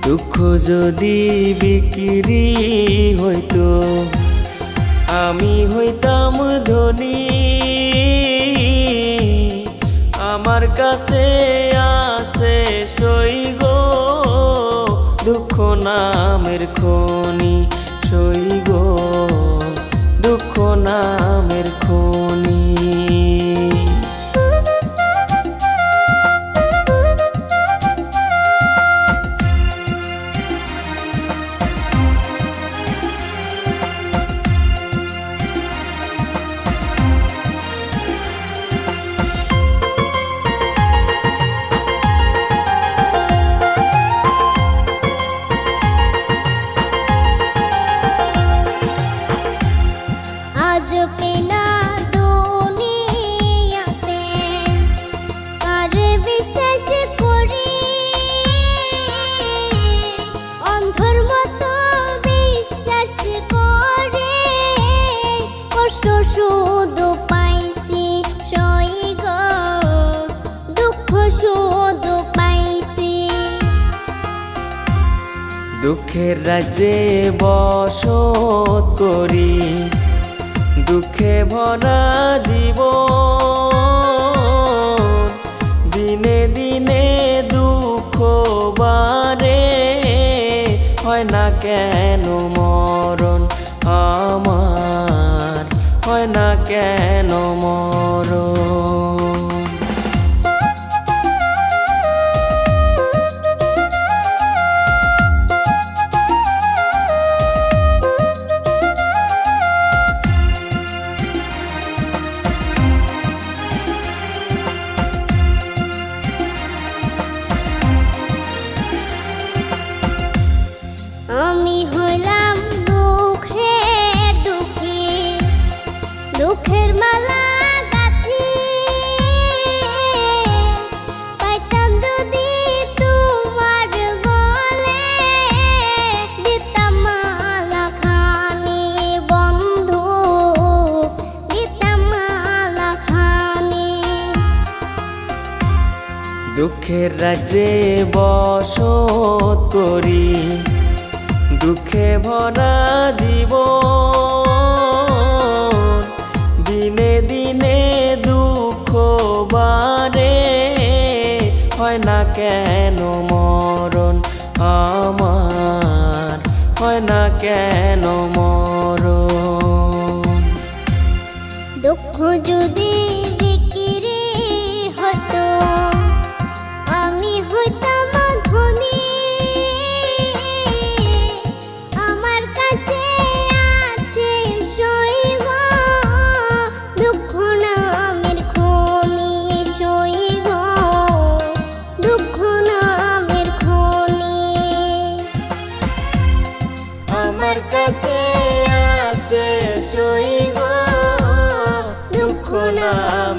দুঃখ যদি বিক্রি হইতো আমি হইতাম ধনী। আমার কাছে আছে সই গো দুঃখ নামের খনি, সই গো দুঃখ নামের খনি। আজ পেনা দুনিয়াতে কারে বিশ্বাস করি, অন্ধর মতো বিশ্বাস করে কষ্ট শুধু পাইছি সই গো দুঃখ শুধু পাইছি। দুঃখের রাজ্যে বসত করি, দুঃখে ভরা জীবন, দিনে দিনে দুঃখ বাড়ে, হয় না কেন মরণ আমার, হয় না কেন মরণ। আমি হইলাম দুঃখের দুঃখী, দুঃখের মালা গাঁথি, পাইতাম যদি তোমার গলে, দিতাম মালা খানি বন্ধু, দিতাম মালা খানি। দুঃখের রাজ্যে বসত করি, দুঃখে ভরা জীবন, দিনে দিনে দুঃখ বাড়ে, হয় না কেন মরণ আমার, হয় না কেন মরণ। দুঃখ যদি বিক্রি হতো আমি হইতাম ধনী। আমার কাছে আছে সই গো দুঃখ নামের খনি, সই গো দুঃখ নামের খনি। আমার কাছে আছে সই গো দুঃখ নাম